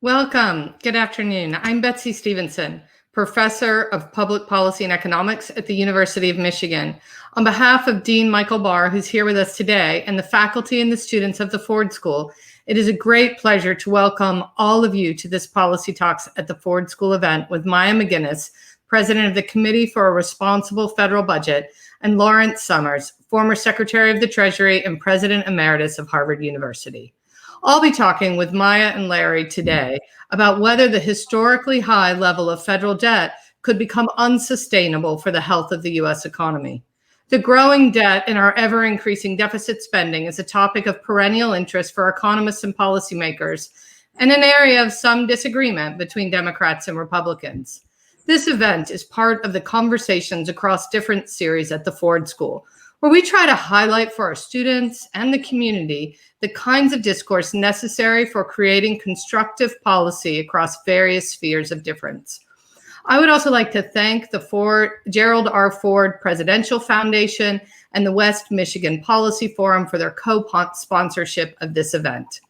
Welcome. Good afternoon. I'm Betsey Stevenson, Professor of Public Policy and Economics at the University of Michigan. On behalf of Dean Michael Barr, who's here with us today, and the faculty and the students of the Ford School, it is a great pleasure to welcome all of you to this Policy Talks at the Ford School event with Maya MacGuineas, President of the Committee for a Responsible Federal Budget, and Lawrence Summers, former Secretary of the Treasury and President Emeritus of Harvard University. I'll be talking with Maya and Larry today about whether the historically high level of federal debt could become unsustainable for the health of the U.S. economy. The growing debt and our ever-increasing deficit spending is a topic of perennial interest for economists and policymakers, and an area of some disagreement between Democrats and Republicans. This event is part of the conversations across different series at the Ford School, where we try to highlight for our students and the community the kinds of discourse necessary for creating constructive policy across various spheres of difference. I would also like to thank the Gerald R. Ford Presidential Foundation and the West Michigan Policy Forum for their co-sponsorship of this event.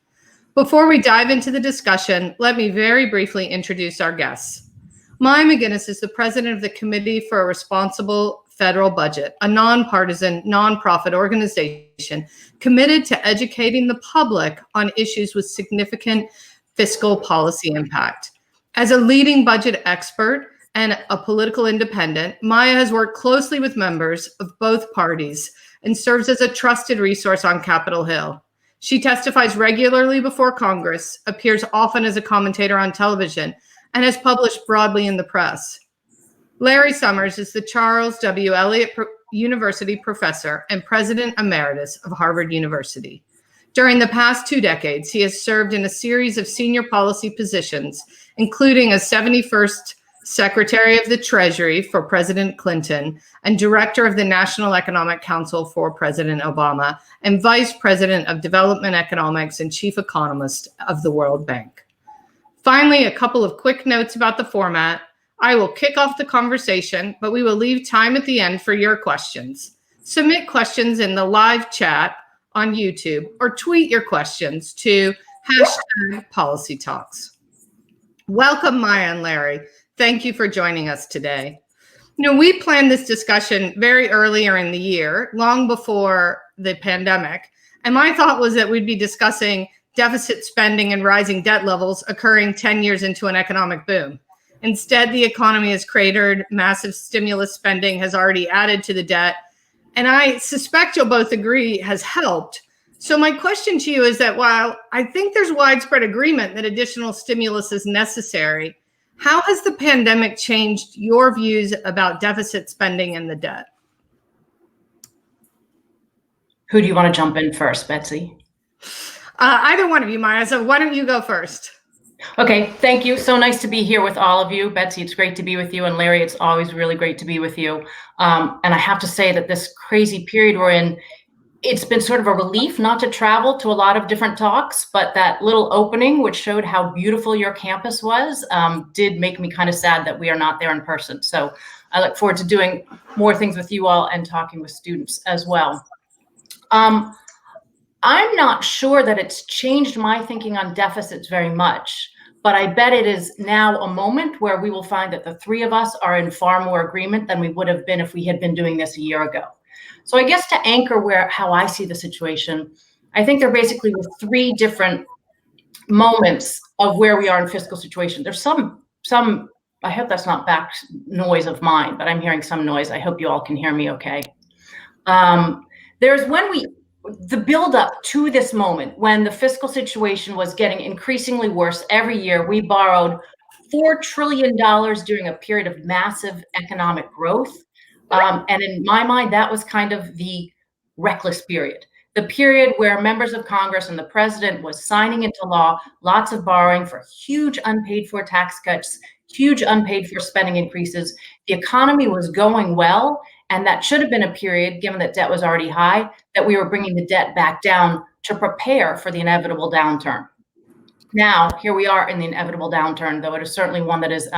Before we dive into the discussion, let me very briefly introduce our guests. Maya MacGuineas is the president of the Committee for a Responsible Federal Budget, a nonpartisan, nonprofit organization committed to educating the public on issues with significant fiscal policy impact. As a leading budget expert and a political independent, Maya has worked closely with members of both parties and serves as a trusted resource on Capitol Hill. She testifies regularly before Congress, appears often as a commentator on television, and has published broadly in the press. Larry Summers is the Charles W. Eliot University Professor and President Emeritus of Harvard University. During the past 2 decades, he has served in a series of senior policy positions, including as 71st Secretary of the Treasury for President Clinton and Director of the National Economic Council for President Obama, and Vice President of Development Economics and Chief Economist of the World Bank. Finally, a couple of quick notes about the format. I will kick off the conversation, but we will leave time at the end for your questions. Submit questions in the live chat on YouTube or tweet your questions to #PolicyTalks. Welcome, Maya and Larry. Thank you for joining us today. We planned this discussion very earlier in the year, long before the pandemic, and my thought was that we'd be discussing deficit spending and rising debt levels occurring 10 years into an economic boom. Instead, the economy has cratered, massive stimulus spending has already added to the debt, and I suspect you'll both agree has helped. So my question to you is that while I think there's widespread agreement that additional stimulus is necessary, how has the pandemic changed your views about deficit spending and the debt? Who do you want to jump in first, Betsy? Either one of you, Maya, so why don't you go first? Okay, thank you. So nice to be here with all of you. Betsy, it's great to be with you. And Larry, it's always really great to be with you. And I have to say that this crazy period we're in, it's been sort of a relief not to travel to a lot of different talks, but that little opening, which showed how beautiful your campus was, did make me kind of sad that we are not there in person. So I look forward to doing more things with you all and talking with students as well. I'm not sure that it's changed my thinking on deficits very much, but I bet it is now a moment where we will find that the three of us are in far more agreement than we would have been if we had been doing this a year ago. So I guess to anchor how I see the situation, I think there basically were 3 different moments of where we are in fiscal situation. There's some, I hope that's not back noise of mine, but I'm hearing some noise. I hope you all can hear me okay. There's the buildup to this moment when the fiscal situation was getting increasingly worse every year. We borrowed $4 trillion during a period of massive economic growth. And in my mind, that was kind of the reckless period. The period where members of Congress and the president was signing into law, lots of borrowing for huge unpaid for tax cuts, huge unpaid for spending increases. The economy was going well. And that should have been a period, given that debt was already high, that we were bringing the debt back down to prepare for the inevitable downturn. Now, here we are in the inevitable downturn, though it is certainly one that is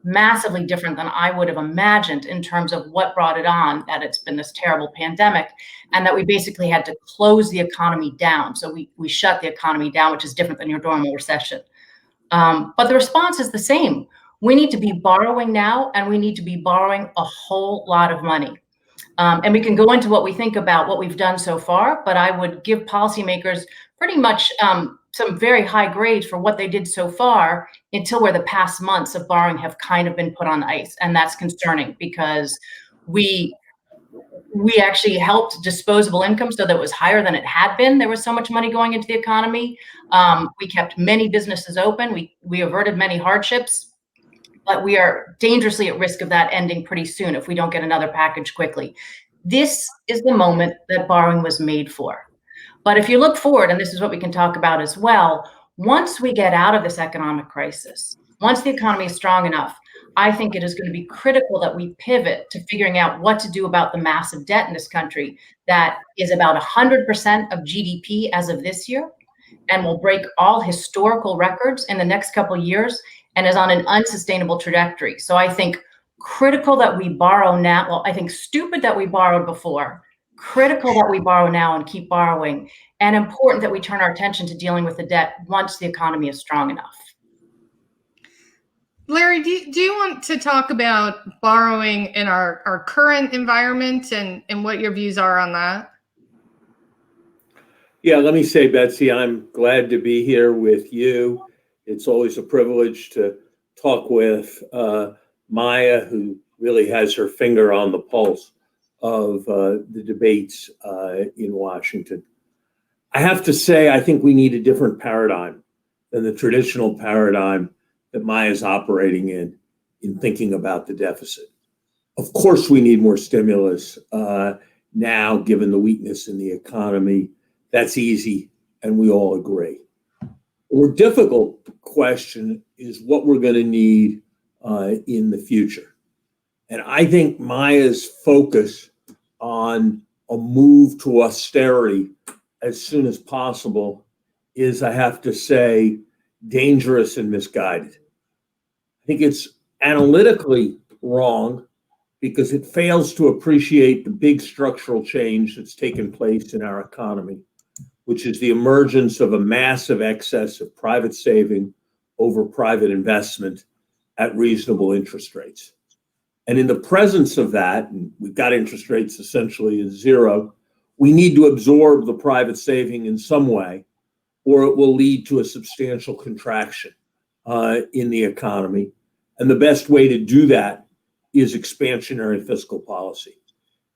massively different than I would have imagined in terms of what brought it on, that it's been this terrible pandemic, and that we basically had to close the economy down. So we shut the economy down, which is different than your normal recession. But the response is the same. We need to be borrowing now, and we need to be borrowing a whole lot of money. And we can go into what we think about what we've done so far, but I would give policymakers pretty much some very high grades for what they did so far until where the past months of borrowing have kind of been put on ice. And that's concerning because we actually helped disposable income so that it was higher than it had been. There was so much money going into the economy. We kept many businesses open. We averted many hardships. But we are dangerously at risk of that ending pretty soon if we don't get another package quickly. This is the moment that borrowing was made for. But if you look forward, and this is what we can talk about as well, once we get out of this economic crisis, once the economy is strong enough, I think it is going to be critical that we pivot to figuring out what to do about the massive debt in this country that is about 100% of GDP as of this year and will break all historical records in the next couple of years and is on an unsustainable trajectory. So I think critical that we borrow now. Well, I think stupid that we borrowed before, critical that we borrow now and keep borrowing, and important that we turn our attention to dealing with the debt once the economy is strong enough. Larry, do you want to talk about borrowing in our current environment and what your views are on that? Yeah, let me say, Betsy, I'm glad to be here with you. It's always a privilege to talk with Maya, who really has her finger on the pulse of the debates in Washington. I have to say, I think we need a different paradigm than the traditional paradigm that Maya's operating in thinking about the deficit. Of course, we need more stimulus now, given the weakness in the economy. That's easy, and we all agree. The more difficult question is what we're going to need in the future. And I think Maya's focus on a move to austerity as soon as possible is, I have to say, dangerous and misguided. I think it's analytically wrong because it fails to appreciate the big structural change that's taken place in our economy, which is the emergence of a massive excess of private saving over private investment at reasonable interest rates. And in the presence of that, and we've got interest rates essentially at zero, we need to absorb the private saving in some way, or it will lead to a substantial contraction in the economy. And the best way to do that is expansionary fiscal policy.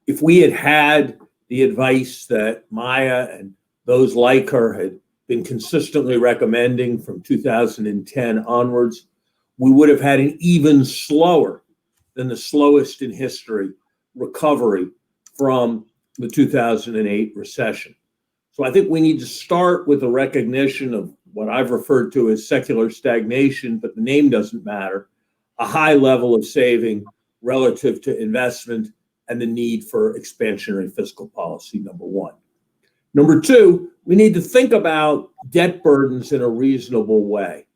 If we had had the advice that Maya and those like her had been consistently recommending from 2010 onwards, we would have had an even slower than the slowest in history recovery from the 2008 recession. So I think we need to start with a recognition of what I've referred to as secular stagnation, but the name doesn't matter, a high level of saving relative to investment and the need for expansionary fiscal policy, number one. Number two, we need to think about debt burdens in a reasonable way.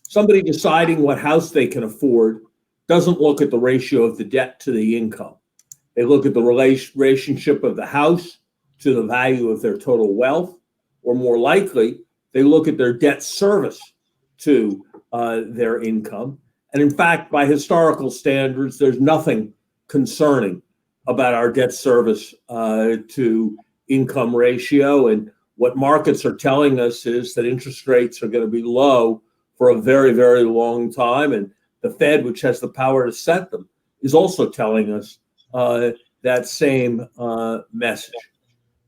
Somebody deciding what house they can afford doesn't look at the ratio of the debt to the income. They look at the relationship of the house to the value of their total wealth, or more likely, they look at their debt service to their income. And in fact, by historical standards, there's nothing concerning about our debt service to income ratio. And what markets are telling us is that interest rates are going to be low for a very, very long time. And the Fed, which has the power to set them, is also telling us that same message.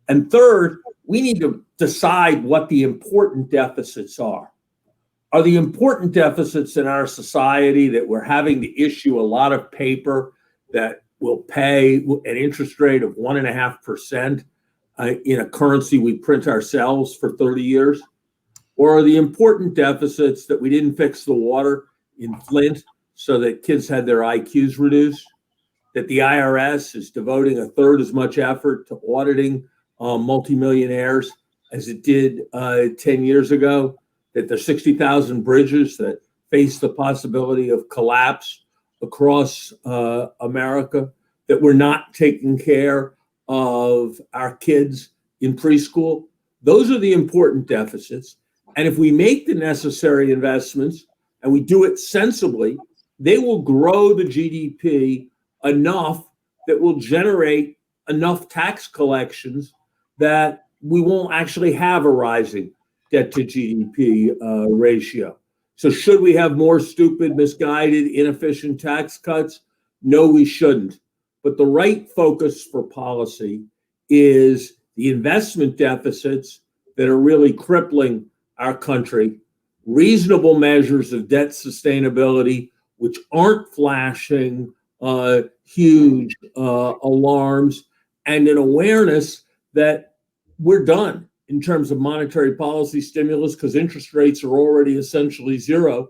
And third, we need to decide what the important deficits are. Are the important deficits in our society that we're having to issue a lot of paper that will pay an interest rate of 1.5% in a currency we print ourselves for 30 years? Or are the important deficits that we didn't fix the water in Flint so that kids had their IQs reduced, that the IRS is devoting a third as much effort to auditing multimillionaires as it did 10 years ago, that there's 60,000 bridges that face the possibility of collapse across America, that we're not taking care of our kids in preschool? Those are the important deficits. And if we make the necessary investments, and we do it sensibly, they will grow the GDP enough that will generate enough tax collections that we won't actually have a rising debt to GDP ratio. So should we have more stupid, misguided, inefficient tax cuts? No, we shouldn't. But the right focus for policy is the investment deficits that are really crippling our country, reasonable measures of debt sustainability, which aren't flashing huge alarms, and an awareness that we're done in terms of monetary policy stimulus because interest rates are already essentially zero,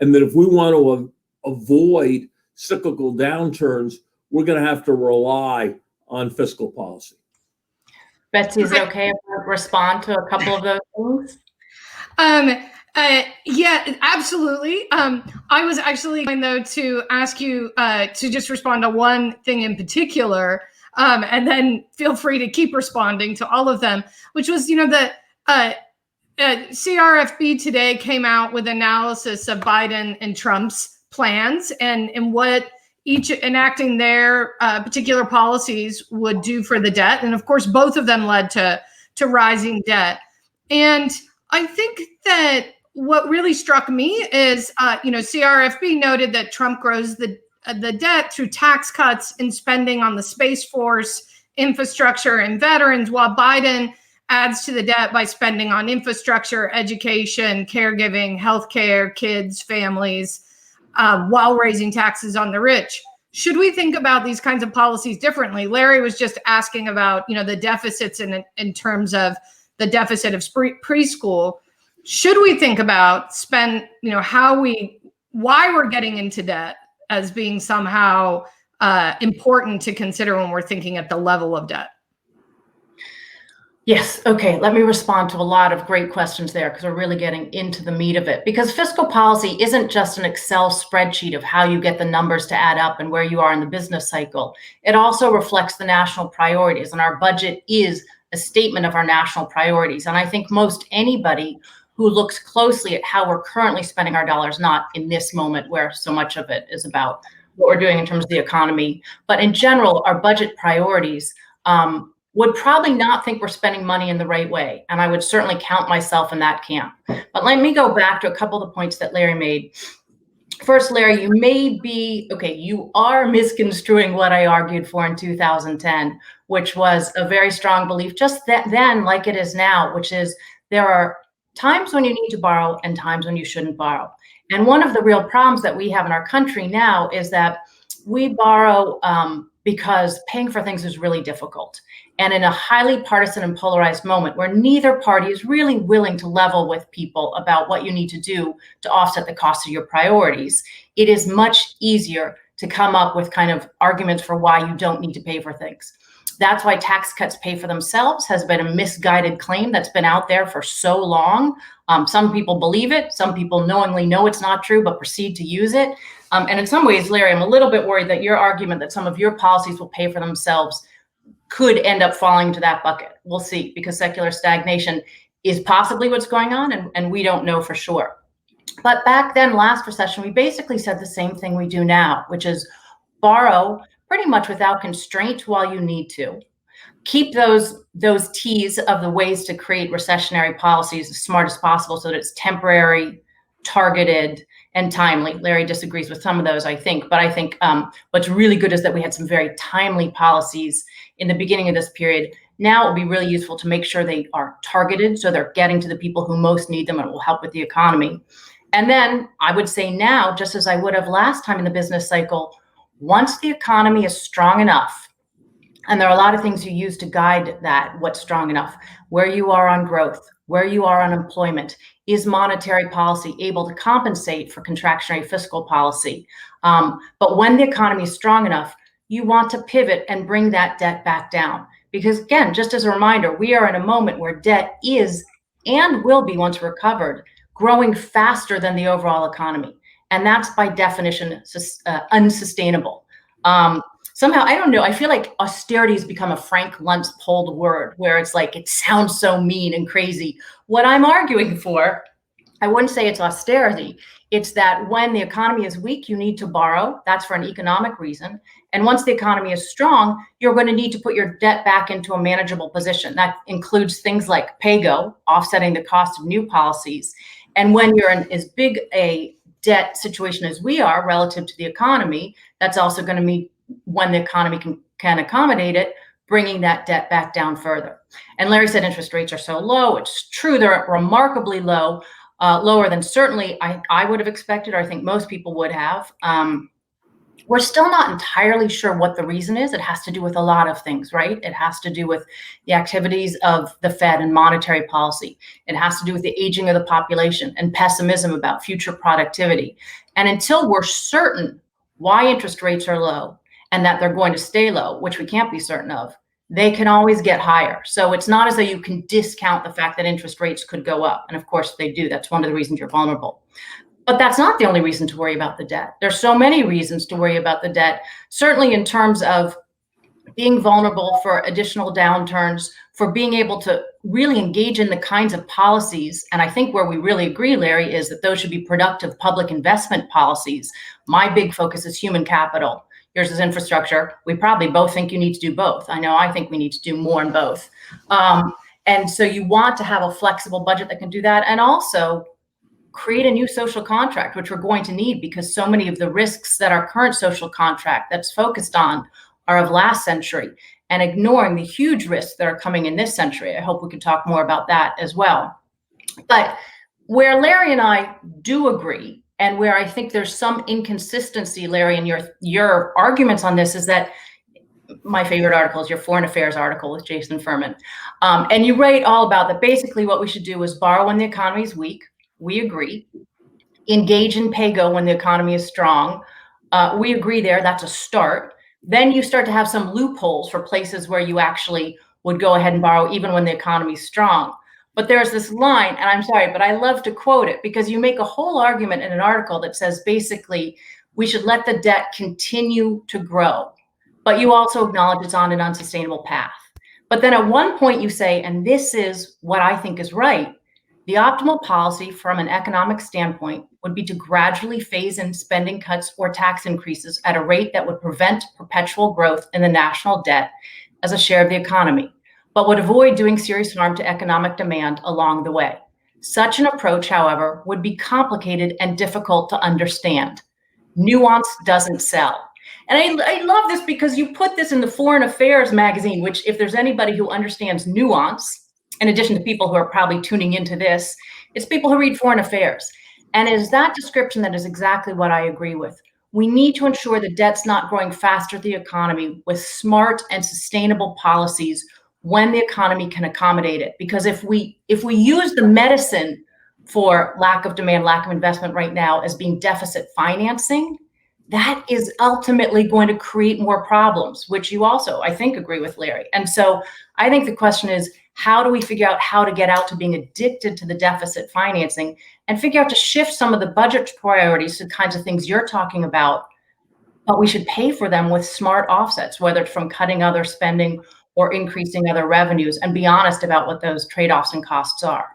and that if we want to avoid cyclical downturns, we're going to have to rely on fiscal policy. Betsy, is it okay if I respond to a couple of those things? Yeah, absolutely. I was actually going, though, to ask you to just respond to one thing in particular, and then feel free to keep responding to all of them, which was, that CRFB today came out with analysis of Biden and Trump's plans and what each enacting their particular policies would do for the debt. And of course, both of them led to rising debt. And I think that what really struck me is, CRFB noted that Trump grows the debt through tax cuts and spending on the Space Force, infrastructure, and veterans, while Biden adds to the debt by spending on infrastructure, education, caregiving, healthcare, kids, families, while raising taxes on the rich. Should we think about these kinds of policies differently? Larry was just asking about, the deficits in terms of the deficit of preschool. Should we think about why we're getting into debt as being somehow important to consider when we're thinking at the level of debt? Yes. Okay. Let me respond to a lot of great questions there because we're really getting into the meat of it. Because fiscal policy isn't just an Excel spreadsheet of how you get the numbers to add up and where you are in the business cycle. It also reflects the national priorities, and our budget is a statement of our national priorities. And I think most anybody who looks closely at how we're currently spending our dollars, not in this moment where so much of it is about what we're doing in terms of the economy, but in general, our budget priorities, would probably not think we're spending money in the right way. And I would certainly count myself in that camp. But let me go back to a couple of the points that Larry made. First, Larry, you are misconstruing what I argued for in 2010, which was a very strong belief just then, like it is now, which is there are times when you need to borrow and times when you shouldn't borrow. And one of the real problems that we have in our country now is that we borrow because paying for things is really difficult. And in a highly partisan and polarized moment where neither party is really willing to level with people about what you need to do to offset the cost of your priorities, it is much easier to come up with kind of arguments for why you don't need to pay for things. That's why tax cuts pay for themselves has been a misguided claim that's been out there for so long. Some people believe it. Some people knowingly know it's not true, but proceed to use it. And in some ways, Larry, I'm a little bit worried that your argument that some of your policies will pay for themselves could end up falling into that bucket. We'll see, because secular stagnation is possibly what's going on, and we don't know for sure. But back then, last recession, we basically said the same thing we do now, which is borrow pretty much without constraint while you need to. Keep those T's of the ways to create recessionary policies as smart as possible so that it's temporary, targeted, and timely. Larry disagrees with some of those, I think, but I think what's really good is that we had some very timely policies in the beginning of this period. Now it will be really useful to make sure they are targeted so they're getting to the people who most need them and it will help with the economy. And then I would say now, just as I would have last time in the business cycle, once the economy is strong enough, and there are a lot of things you use to guide that, what's strong enough, where you are on growth, where you are on employment, is monetary policy able to compensate for contractionary fiscal policy? But when the economy is strong enough, you want to pivot and bring that debt back down. Because again, just as a reminder, we are in a moment where debt is and will be, once recovered, growing faster than the overall economy. And that's by definition unsustainable. Somehow, I don't know, I feel like austerity has become a Frank Luntz pulled word where it's like, it sounds so mean and crazy. What I'm arguing for, I wouldn't say it's austerity. It's that when the economy is weak, you need to borrow. That's for an economic reason. And once the economy is strong, you're going to need to put your debt back into a manageable position. That includes things like pay-go, offsetting the cost of new policies. And when you're in as big a debt situation as we are relative to the economy, that's also going to mean when the economy can accommodate it, bringing that debt back down further. And Larry said interest rates are so low. It's true, they're remarkably low. Lower than certainly I would have expected, or I think most people would have. We're still not entirely sure what the reason is. It has to do with a lot of things, right? It has to do with the activities of the Fed and monetary policy. It has to do with the aging of the population and pessimism about future productivity. And until we're certain why interest rates are low and that they're going to stay low, which we can't be certain of, they can always get higher. So it's not as though you can discount the fact that interest rates could go up. And of course they do. That's one of the reasons you're vulnerable. But that's not the only reason to worry about the debt. There's so many reasons to worry about the debt, certainly in terms of being vulnerable for additional downturns, for being able to really engage in the kinds of policies. And I think where we really agree, Larry, is that those should be productive public investment policies. My big focus is human capital. Yours is infrastructure. We probably both think you need to do both. I know I think we need to do more in both. And so you want to have a flexible budget that can do that, and also create a new social contract, which we're going to need because so many of the risks that our current social contract that's focused on are of last century, and ignoring the huge risks that are coming in this century. I hope we can talk more about that as well. But where Larry and I do agree, and where I think there's some inconsistency, Larry, in your arguments on this, is that my favorite article is your Foreign Affairs article with Jason Furman. And you write all about that. Basically, what we should do is borrow when the economy is weak. We agree. Engage in pay-go when the economy is strong. We agree there. That's a start. Then you start to have some loopholes for places where you actually would go ahead and borrow even when the economy is strong. But there's this line, and I'm sorry, but I love to quote it because you make a whole argument in an article that says basically we should let the debt continue to grow. But you also acknowledge it's on an unsustainable path. But then at one point you say, and this is what I think is right, the optimal policy from an economic standpoint would be to gradually phase in spending cuts or tax increases at a rate that would prevent perpetual growth in the national debt as a share of the economy, but would avoid doing serious harm to economic demand along the way. Such an approach, however, would be complicated and difficult to understand. Nuance doesn't sell. And I love this because you put this in the Foreign Affairs magazine, which if there's anybody who understands nuance, in addition to people who are probably tuning into this, it's people who read Foreign Affairs. And it is that description that is exactly what I agree with. We need to ensure the debt's not growing faster than the economy with smart and sustainable policies when the economy can accommodate it. Because if we use the medicine for lack of demand, lack of investment right now as being deficit financing, that is ultimately going to create more problems, which you also, I think, agree with, Larry. And so I think the question is, how do we figure out how to get out to being addicted to the deficit financing and figure out to shift some of the budget priorities to the kinds of things you're talking about, but we should pay for them with smart offsets, whether it's from cutting other spending or increasing other revenues, and be honest about what those trade-offs and costs are.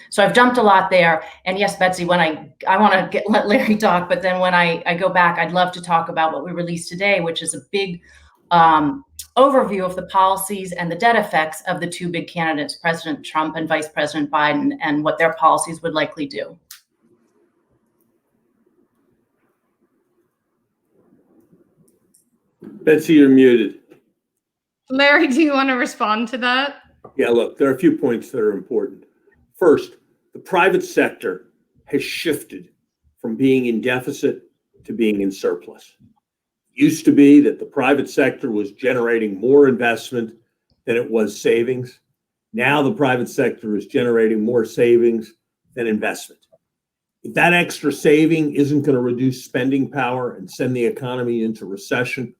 So I've jumped a lot there. And yes, Betsy, when I want to let Larry talk, but then when I go back, I'd love to talk about what we released today, which is a big overview of the policies and the debt effects of the two big candidates, President Trump and Vice President Biden, and what their policies would likely do. Betsy, you're muted. Larry, do you want to respond to that? Yeah, look, there are a few points that are important. First, the private sector has shifted from being in deficit to being in surplus. It used to be that the private sector was generating more investment than it was savings. Now the private sector is generating more savings than investment. If that extra saving isn't going to reduce spending power and send the economy into recession,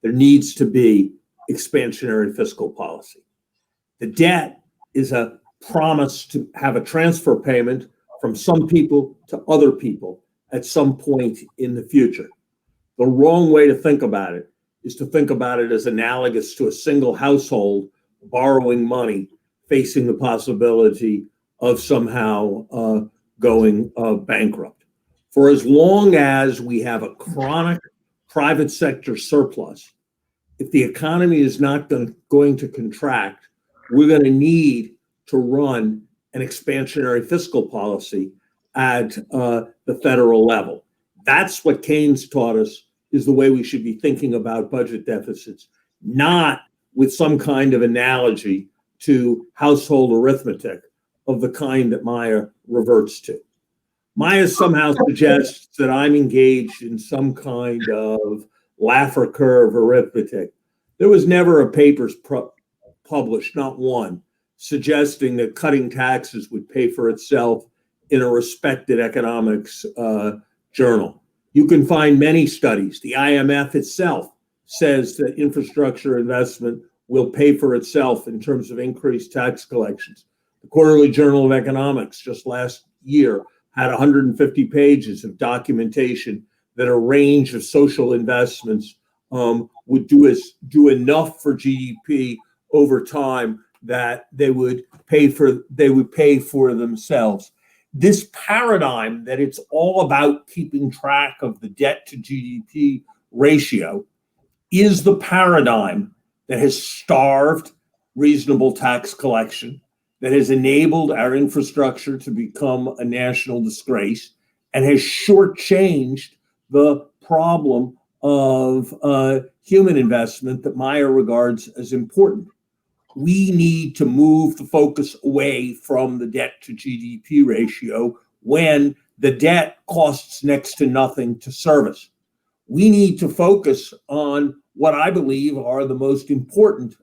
there needs to be expansionary fiscal policy. The debt is a promise to have a transfer payment from some people to other people at some point in the future. The wrong way to think about it is to think about it as analogous to a single household borrowing money, facing the possibility of somehow going bankrupt. For as long as we have a chronic private sector surplus, if the economy is not going to contract, we're going to need to run an expansionary fiscal policy at the federal level. That's what Keynes taught us is the way we should be thinking about budget deficits, not with some kind of analogy to household arithmetic of the kind that Maya reverts to. Maya somehow suggests that I'm engaged in some kind of Laffer curve arithmetic. There was never a paper published, not one, suggesting that cutting taxes would pay for itself in a respected economics journal. You can find many studies. The IMF itself says that infrastructure investment will pay for itself in terms of increased tax collections. The Quarterly Journal of Economics just last year had 150 pages of documentation that a range of social investments would do enough for GDP over time that they would pay for themselves. This paradigm that it's all about keeping track of the debt to GDP ratio is the paradigm that has starved reasonable tax collection, that has enabled our infrastructure to become a national disgrace, and has shortchanged the problem of human investment that Maya regards as important. We need to move the focus away from the debt to GDP ratio when the debt costs next to nothing to service. We need to focus on what I believe are the most important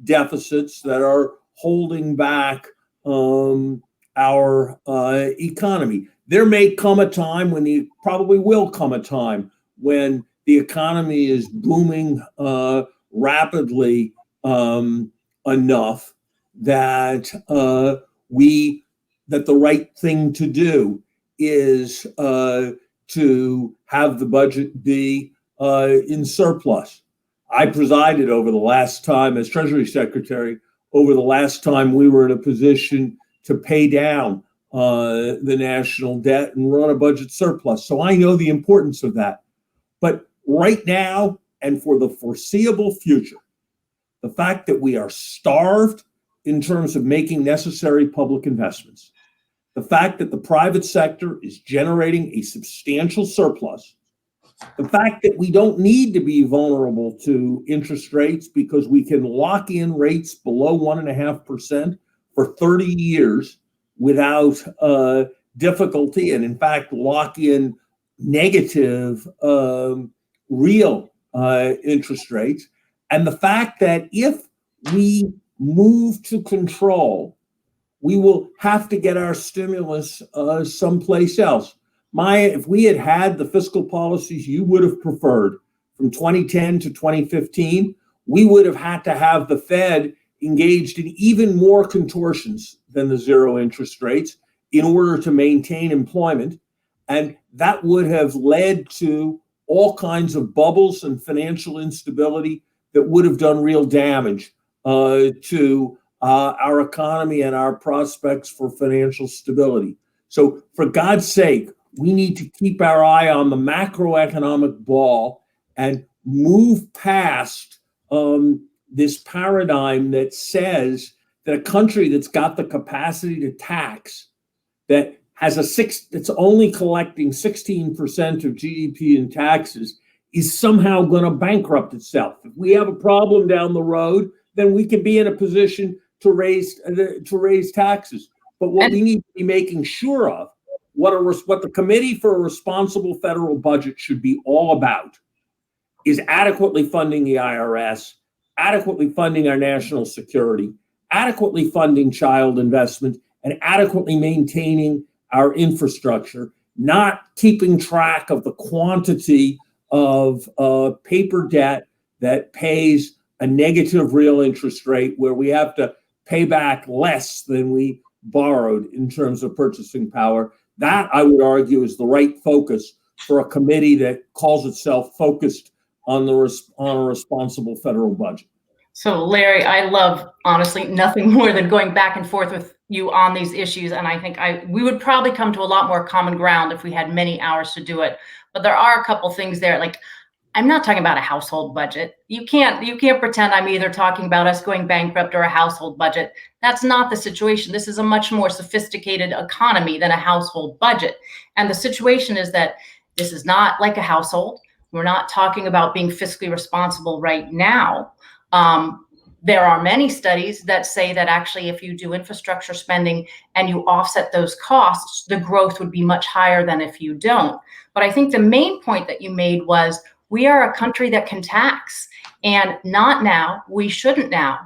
deficits that are holding back our economy. There may come a time probably will come a time when the economy is booming rapidly enough that that the right thing to do is to have the budget be in surplus. I presided over the last time as Treasury Secretary, over the last time we were in a position to pay down the national debt and run a budget surplus. So I know the importance of that. But right now and for the foreseeable future, the fact that we are starved in terms of making necessary public investments, the fact that the private sector is generating a substantial surplus, the fact that we don't need to be vulnerable to interest rates because we can lock in rates below 1.5% for 30 years without difficulty, and in fact lock in negative real interest rates, and the fact that if we move to control, we will have to get our stimulus someplace else. Maya, if we had had the fiscal policies you would have preferred from 2010 to 2015, we would have had to have the Fed engaged in even more contortions than the zero interest rates in order to maintain employment. And that would have led to all kinds of bubbles and financial instability that would have done real damage to our economy and our prospects for financial stability. So for God's sake, we need to keep our eye on the macroeconomic ball and move past this paradigm that says that a country that's got the capacity to tax, that has that's only collecting 16% of GDP in taxes, is somehow going to bankrupt itself. If we have a problem down the road, then we can be in a position to raise taxes. But what we need to be making sure of, what the Committee for a Responsible Federal Budget should be all about, is adequately funding the IRS, adequately funding our national security, adequately funding child investment, and adequately maintaining our infrastructure, not keeping track of the quantity of paper debt that pays a negative real interest rate where we have to pay back less than we borrowed in terms of purchasing power. That, I would argue, is the right focus for a committee that calls itself focused on a responsible federal budget. So Larry, I love, honestly, nothing more than going back and forth with you on these issues. And I think we would probably come to a lot more common ground if we had many hours to do it. But there are a couple things there. Like, I'm not talking about a household budget. You can't pretend I'm either talking about us going bankrupt or a household budget. That's not the situation. This is a much more sophisticated economy than a household budget. And the situation is that this is not like a household. We're not talking about being fiscally responsible right now. There are many studies that say that actually if you do infrastructure spending and you offset those costs, the growth would be much higher than if you don't. But I think the main point that you made was we are a country that can tax, and not now, we shouldn't now.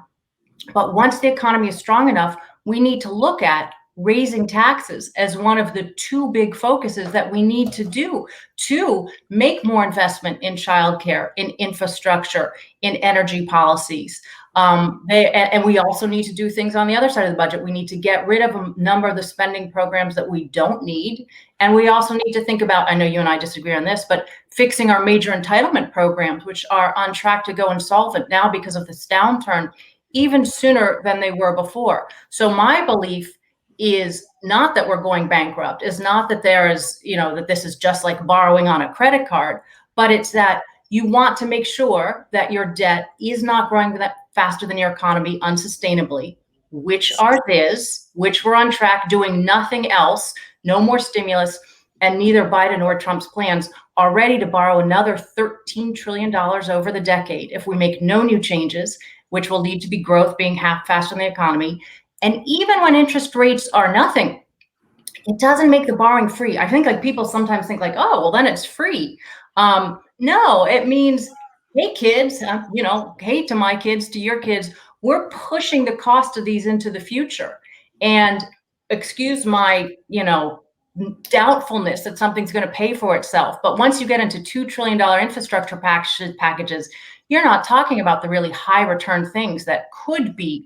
But once the economy is strong enough, we need to look at raising taxes as one of the two big focuses that we need to do to make more investment in childcare, in infrastructure, in energy policies. And we also need to do things on the other side of the budget. We need to get rid of a number of the spending programs that we don't need. And we also need to think about, I know you and I disagree on this, but fixing our major entitlement programs, which are on track to go insolvent now because of this downturn, even sooner than they were before. So my belief is not that we're going bankrupt, is not that there is, that this is just like borrowing on a credit card, but it's that you want to make sure that your debt is not growing that faster than your economy unsustainably, which ours is, which we're on track doing nothing else, no more stimulus, and neither Biden nor Trump's plans are ready to borrow another $13 trillion over the decade if we make no new changes, which will lead to be growth being half faster than the economy. And even when interest rates are nothing, it doesn't make the borrowing free. I think people sometimes think oh, well, then it's free. No, it means, hey, kids, hey to my kids, to your kids, we're pushing the cost of these into the future. And excuse my, doubtfulness that something's going to pay for itself. But once you get into $2 trillion infrastructure packages, you're not talking about the really high return things that could be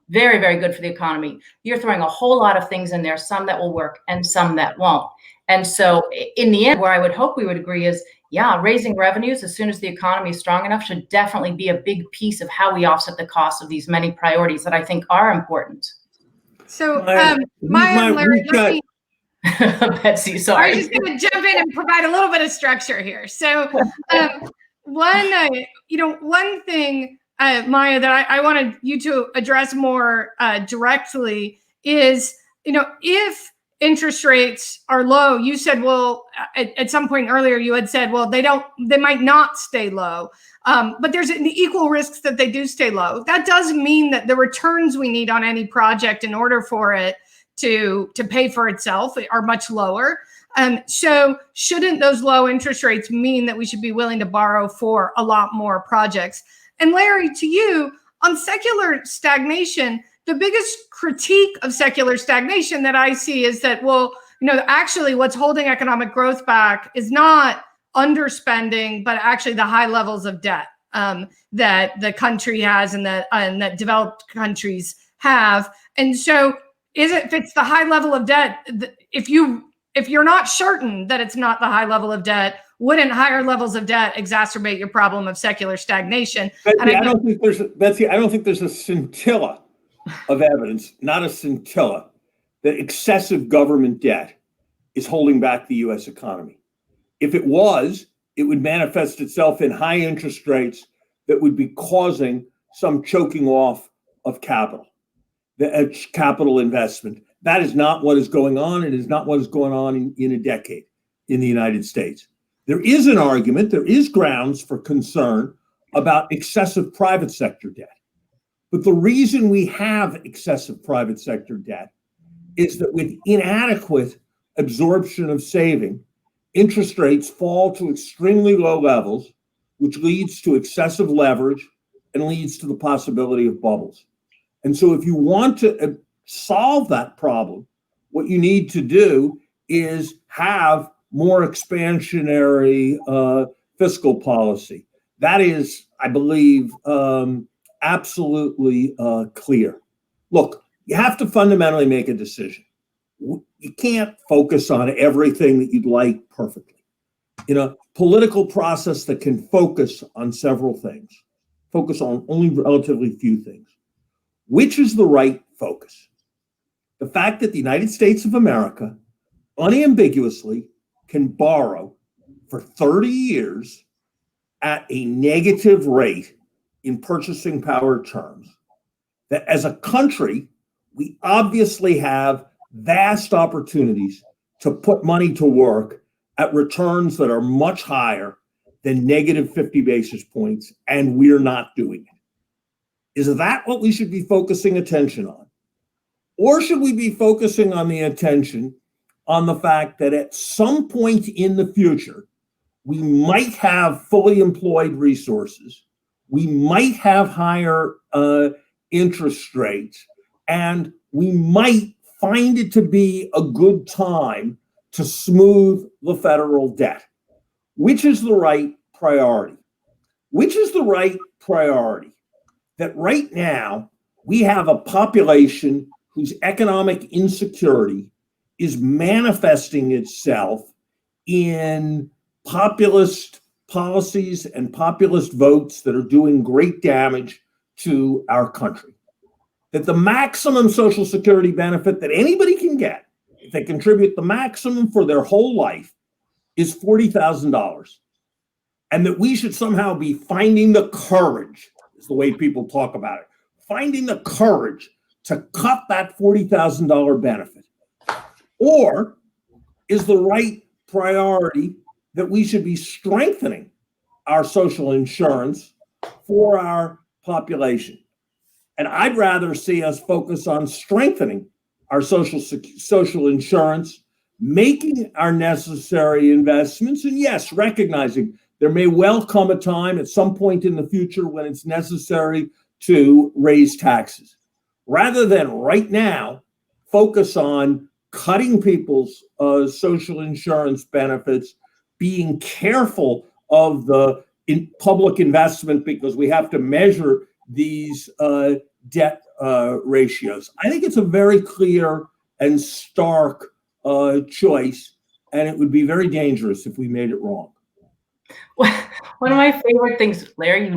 very, very good for the economy. You're throwing a whole lot of things in there, some that will work and some that won't. And so in the end, where I would hope we would agree is, yeah, raising revenues as soon as the economy is strong enough should definitely be a big piece of how we offset the cost of these many priorities that I think are important. So, Maya and Larry, let me... Betsy, sorry. I was just going to jump in and provide a little bit of structure here. So one thing, Maya, that I wanted you to address more directly is, if interest rates are low, you said, well, at some point earlier, you had said, well, they might not stay low. But there's an equal risks that they do stay low. That does mean that the returns we need on any project in order for it to pay for itself are much lower. So shouldn't those low interest rates mean that we should be willing to borrow for a lot more projects? And Larry, to you, on secular stagnation, the biggest critique of secular stagnation that I see is that, well, actually what's holding economic growth back is not underspending, but actually the high levels of debt that the country has and that developed countries have. And so if it's the high level of debt, if you're not certain that it's not the high level of debt, wouldn't higher levels of debt exacerbate your problem of secular stagnation? Betsy, I don't think there's a scintilla of evidence, not a scintilla, that excessive government debt is holding back the U.S. economy. If it was, it would manifest itself in high interest rates that would be causing some choking off of capital investment. That is not what is going on. It is not what is going on in a decade in the United States. There is an argument, there is grounds for concern about excessive private sector debt. But the reason we have excessive private sector debt is that with inadequate absorption of saving, interest rates fall to extremely low levels, which leads to excessive leverage and leads to the possibility of bubbles. And so if you want to solve that problem, what you need to do is have more expansionary fiscal policy. That is, I believe, absolutely clear. Look, you have to fundamentally make a decision. You can't focus on everything that you'd like perfectly. In a political process that can focus on several things, focus on only relatively few things. Which is the right focus? The fact that the United States of America unambiguously can borrow for 30 years at a negative rate in purchasing power terms. That as a country, we obviously have vast opportunities to put money to work at returns that are much higher than negative 50 basis points, and we're not doing it. Is that what we should be focusing attention on? Or should we be focusing on the attention on the fact that at some point in the future, we might have fully employed resources, we might have higher interest rates, and we might find it to be a good time to smooth the federal debt? Which is the right priority? Which is the right priority? That right now we have a population whose economic insecurity is manifesting itself in populist policies and populist votes that are doing great damage to our country. That the maximum Social Security benefit that anybody can get, if they contribute the maximum for their whole life, is $40,000. And that we should somehow be finding the courage, is the way people talk about it, finding the courage to cut that $40,000 benefit. Or is the right priority that we should be strengthening our social insurance for our population? And I'd rather see us focus on strengthening our social insurance, making our necessary investments, and yes, recognizing there may well come a time at some point in the future when it's necessary to raise taxes, rather than right now focus on cutting people's social insurance benefits, being careful of the public investment because we have to measure these debt ratios. I think it's a very clear and stark choice, and it would be very dangerous if we made it wrong. One of my favorite things, Larry,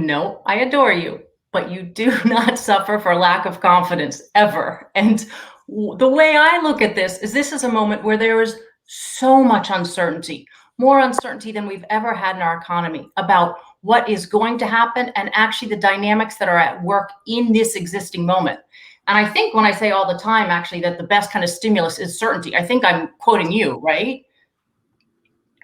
I adore you, but you do not suffer for lack of confidence ever. And the way I look at this is a moment where there is so much uncertainty, more uncertainty than we've ever had in our economy about what is going to happen and actually the dynamics that are at work in this existing moment. And I think when I say all the time, actually, that the best kind of stimulus is certainty, I think I'm quoting you, right?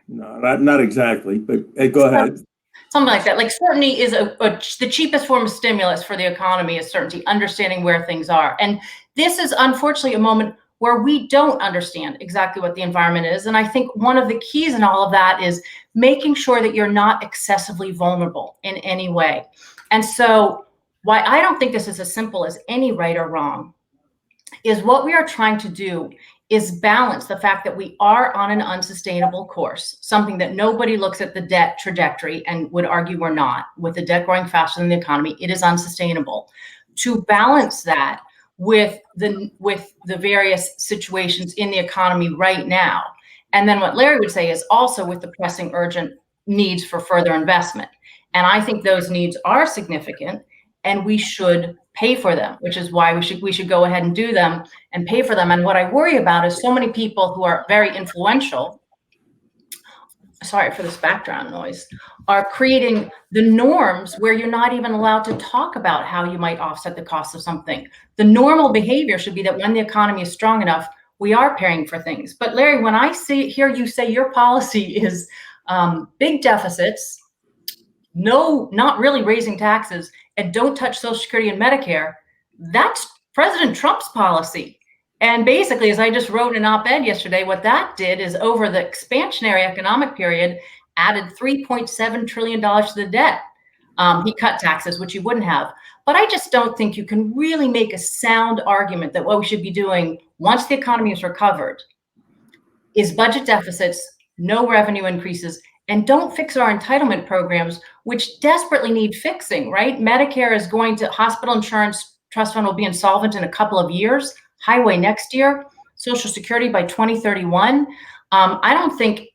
No, not exactly, but go ahead. Something like that. Like certainty is the cheapest form of stimulus for the economy is certainty, understanding where things are. And this is unfortunately a moment where we don't understand exactly what the environment is. And I think one of the keys in all of that is making sure that you're not excessively vulnerable in any way. And so why I don't think this is as simple as any right or wrong is what we are trying to do is balance the fact that we are on an unsustainable course, something that nobody looks at the debt trajectory and would argue we're not. With the debt growing faster than the economy, it is unsustainable. To balance that with the various situations in the economy right now. And then what Larry would say is also with the pressing urgent needs for further investment. And I think those needs are significant and we should pay for them, which is why we should go ahead and do them and pay for them. And what I worry about is so many people who are very influential, sorry for this background noise, are creating the norms where you're not even allowed to talk about how you might offset the cost of something. The normal behavior should be that when the economy is strong enough, we are paying for things. But Larry, when I hear you say your policy is big deficits, no, not really raising taxes, and don't touch Social Security and Medicare, that's President Trump's policy. And basically, as I just wrote in an op-ed yesterday, what that did is over the expansionary economic period, added $3.7 trillion to the debt. He cut taxes, which he wouldn't have. But I just don't think you can really make a sound argument that what we should be doing once the economy is recovered is budget deficits, no revenue increases, and don't fix our entitlement programs, which desperately need fixing, right? Medicare is going to, hospital insurance trust fund will be insolvent in a couple of years, highway next year, Social Security by 2031. I don't think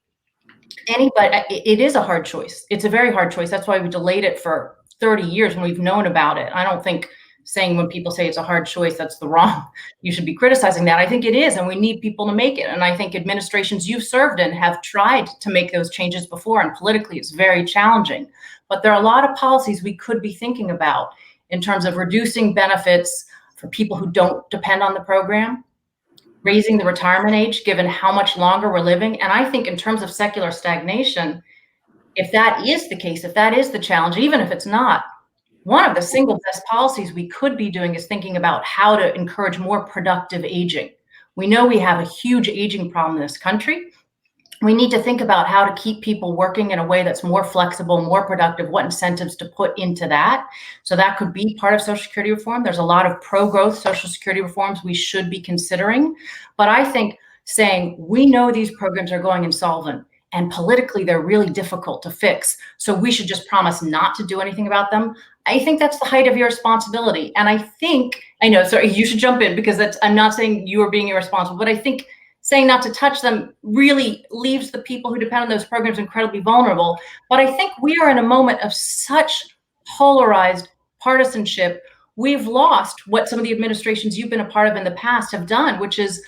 anybody, it is a hard choice. It's a very hard choice. That's why we delayed it for 30 years when we've known about it. I don't think saying when people say it's a hard choice, that's the wrong, you should be criticizing that. I think it is, and we need people to make it. And I think administrations you've served in have tried to make those changes before, and politically it's very challenging. But there are a lot of policies we could be thinking about in terms of reducing benefits for people who don't depend on the program, raising the retirement age, given how much longer we're living. And I think in terms of secular stagnation, if that is the case, if that is the challenge, even if it's not, one of the single best policies we could be doing is thinking about how to encourage more productive aging. We know we have a huge aging problem in this country. We need to think about how to keep people working in a way that's more flexible, more productive, what incentives to put into that. So that could be part of Social Security reform. There's a lot of pro-growth Social Security reforms we should be considering. But I think saying we know these programs are going insolvent and politically they're really difficult to fix, so we should just promise not to do anything about them, I think that's the height of irresponsibility. And I know, sorry, you should jump in because I'm not saying you are being irresponsible, but I think saying not to touch them really leaves the people who depend on those programs incredibly vulnerable. But I think we are in a moment of such polarized partisanship. We've lost what some of the administrations you've been a part of in the past have done, which is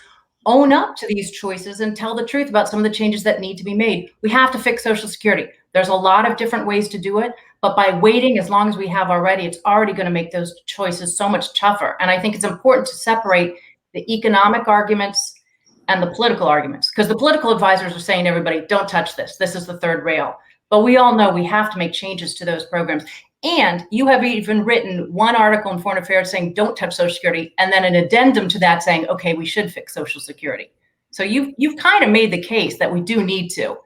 own up to these choices and tell the truth about some of the changes that need to be made. We have to fix Social Security. There's a lot of different ways to do it, but by waiting as long as we have already, it's already going to make those choices so much tougher. And I think it's important to separate the economic arguments and the political arguments, because the political advisors are saying to everybody, don't touch this. This is the third rail. But we all know we have to make changes to those programs. And you have even written one article in Foreign Affairs saying, don't touch Social Security, and then an addendum to that saying, okay, we should fix Social Security. So you've kind of made the case that we do need to.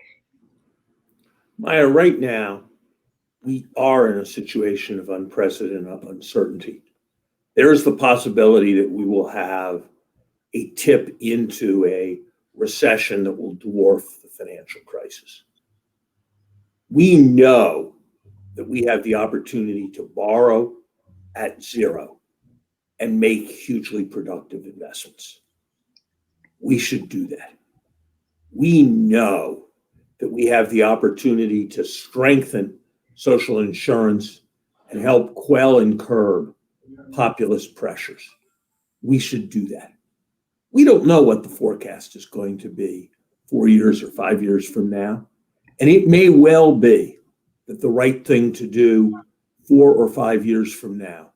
Maya, right now, we are in a situation of unprecedented uncertainty. There is the possibility that we will have a tip into a recession that will dwarf the financial crisis. We know that we have the opportunity to borrow at zero and make hugely productive investments. We should do that. We know that we have the opportunity to strengthen social insurance and help quell and curb populist pressures. We should do that. We don't know what the forecast is going to be 4 years or 5 years from now. And it may well be that the right thing to do 4 or 5 years from now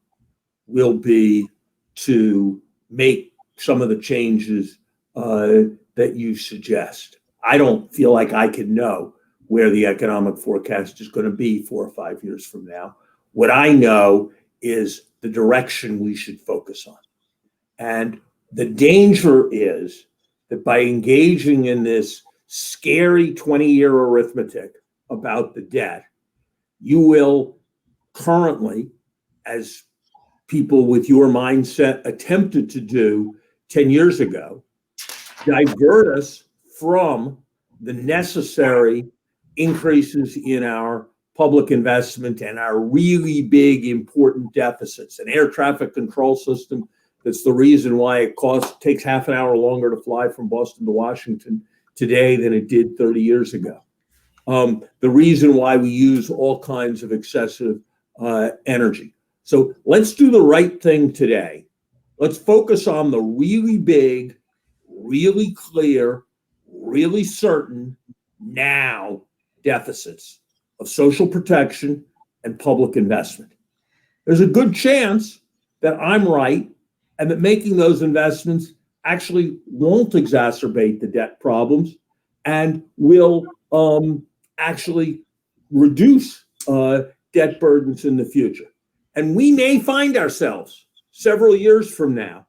will be to make some of the changes that you suggest. I don't feel like I can know where the economic forecast is going to be 4 or 5 years from now. What I know is the direction we should focus on. And the danger is that by engaging in this scary 20-year arithmetic about the debt, you will currently, as people with your mindset attempted to do 10 years ago, divert us from the necessary increases in our public investment and our really big, important deficits. An air traffic control system that's the reason why it takes half an hour longer to fly from Boston to Washington today than it did 30 years ago. The reason why we use all kinds of excessive energy. So let's do the right thing today. Let's focus on the really big, really clear, really certain now deficits of social protection and public investment. There's a good chance that I'm right and that making those investments actually won't exacerbate the debt problems and will actually reduce debt burdens in the future. And we may find ourselves several years from now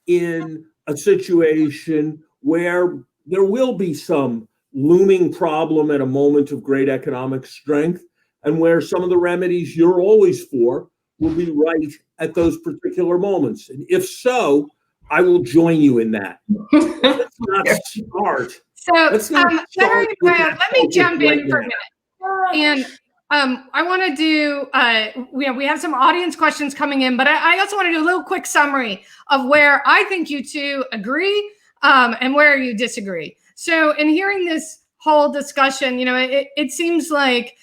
in a situation where there will be some looming problem at a moment of great economic strength, and where some of the remedies you're always for will be right at those particular moments. And if so, I will join you in that. Let's not start. Let me jump in for a minute. And I want to do, we have some audience questions coming in, but I also want to do a little quick summary of where I think you two agree and where you disagree. So in hearing this whole discussion, it seems like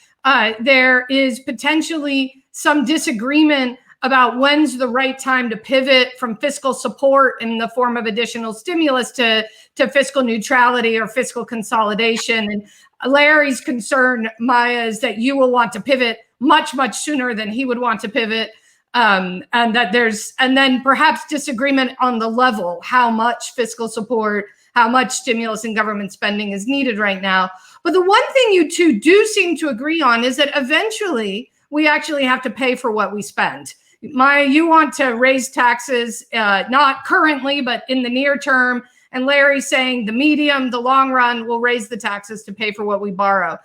there is potentially some disagreement about when's the right time to pivot from fiscal support in the form of additional stimulus to fiscal neutrality or fiscal consolidation. And Larry's concern, Maya, is that you will want to pivot much, much sooner than he would want to pivot. And then perhaps disagreement on the level, how much fiscal support, how much stimulus and government spending is needed right now. But the one thing you two do seem to agree on is that eventually we actually have to pay for what we spend. Maya, you want to raise taxes, not currently, but in the near term. And Larry's saying the long run, we'll raise the taxes to pay for what we borrow.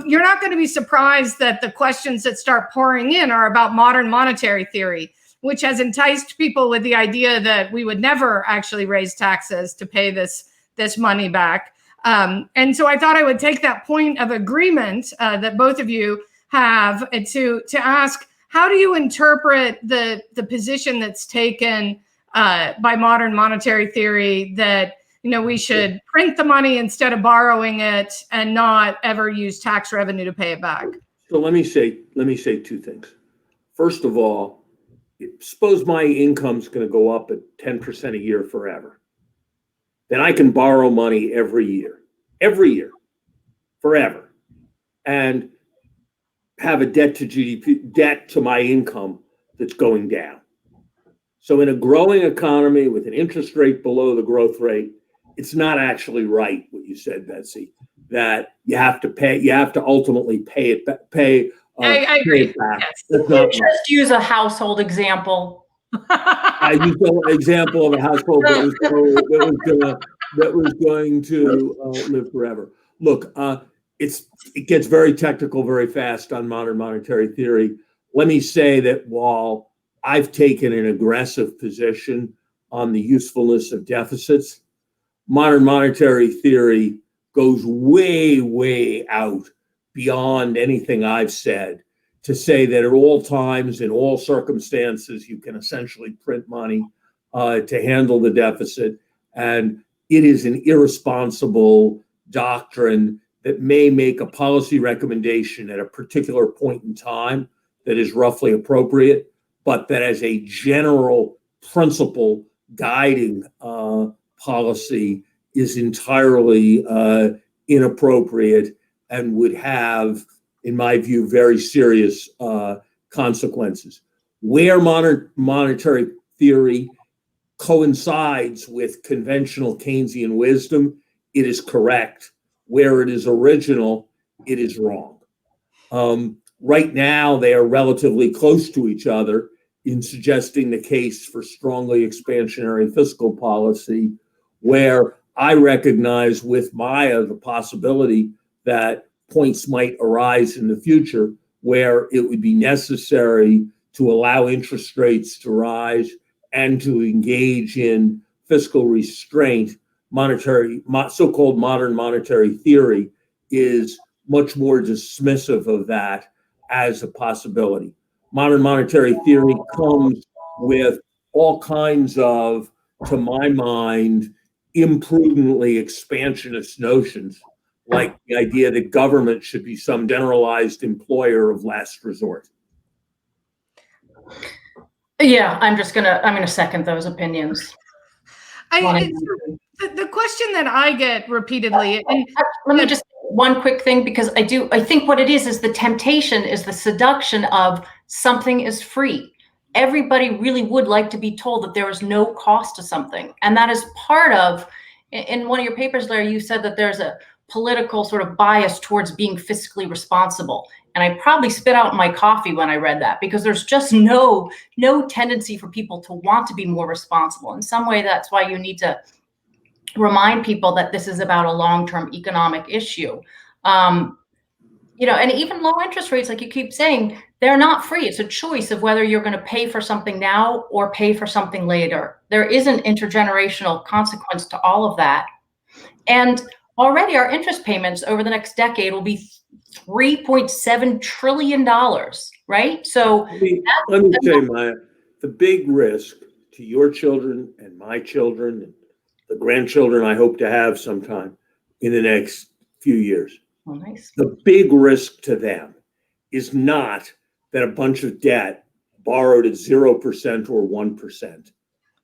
You're not going to be surprised that the questions that start pouring in are about modern monetary theory, which has enticed people with the idea that we would never actually raise taxes to pay this money back. And so I thought I would take that point of agreement that both of you have to ask, how do you interpret the position that's taken by modern monetary theory that we should print the money instead of borrowing it and not ever use tax revenue to pay it back? So let me say two things. First of all, suppose my income's going to go up at 10% a year forever. Then I can borrow money every year, forever, and have a debt to GDP, debt to my income that's going down. So in a growing economy with an interest rate below the growth rate, it's not actually right what you said, Betsy, that you have to ultimately pay it back. I agree. Yes. Just use a household example. I used an example of a household that was going to live forever. Look, it gets very technical very fast on modern monetary theory. Let me say that while I've taken an aggressive position on the usefulness of deficits, modern monetary theory goes way, way out beyond anything I've said to say that at all times, in all circumstances, you can essentially print money to handle the deficit. And it is an irresponsible doctrine that may make a policy recommendation at a particular point in time that is roughly appropriate, but that as a general principle guiding policy is entirely inappropriate and would have, in my view, very serious consequences. Where modern monetary theory coincides with conventional Keynesian wisdom, it is correct. Where it is original, it is wrong. Right now, they are relatively close to each other in suggesting the case for strongly expansionary fiscal policy, where I recognize with Maya the possibility that points might arise in the future where it would be necessary to allow interest rates to rise and to engage in fiscal restraint. So-called modern monetary theory is much more dismissive of that as a possibility. Modern monetary theory comes with all kinds of, to my mind, imprudently expansionist notions, like the idea that government should be some generalized employer of last resort. Yeah, I'm gonna second those opinions. The question that I get repeatedly, and let me just one quick thing, because I think what it is the temptation, is the seduction of something is free. Everybody really would like to be told that there is no cost to something. And that is part of, in one of your papers, Larry, you said that there's a political sort of bias towards being fiscally responsible. And I probably spit out my coffee when I read that, because there's just no tendency for people to want to be more responsible. In some way, that's why you need to remind people that this is about a long-term economic issue. And even low interest rates, like you keep saying, they're not free. It's a choice of whether you're going to pay for something now or pay for something later. There is an intergenerational consequence to all of that. And already our interest payments over the next decade will be $3.7 trillion, right? So let me say, Maya, the big risk to your children and my children and the grandchildren I hope to have sometime in the next few years. Oh, nice. The big risk to them is not that a bunch of debt borrowed at 0% or 1%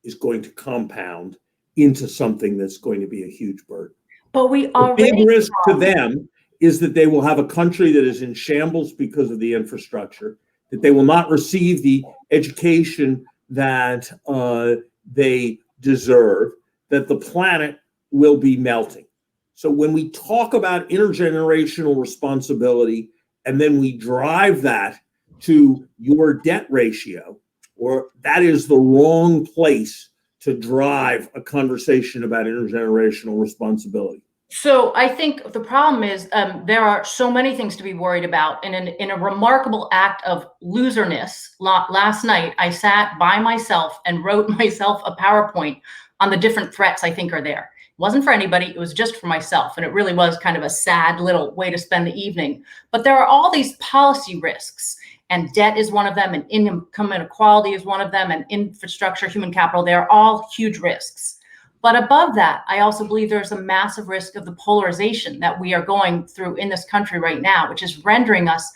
is going to compound into something that's going to be a huge burden. But we The already big risk to them is that they will have a country that is in shambles because of the infrastructure, that they will not receive the education that they deserve, that the planet will be melting. So when we talk about intergenerational responsibility and then we drive that to your debt ratio, or that is the wrong place to drive a conversation about intergenerational responsibility. So I think the problem is there are so many things to be worried about. And in a remarkable act of loserness, last night, I sat by myself and wrote myself a PowerPoint on the different threats I think are there. It wasn't for anybody, it was just for myself. And it really was kind of a sad little way to spend the evening. But there are all these policy risks, and debt is one of them, and income inequality is one of them, and infrastructure, human capital, they're all huge risks. But above that, I also believe there's a massive risk of the polarization that we are going through in this country right now, which is rendering us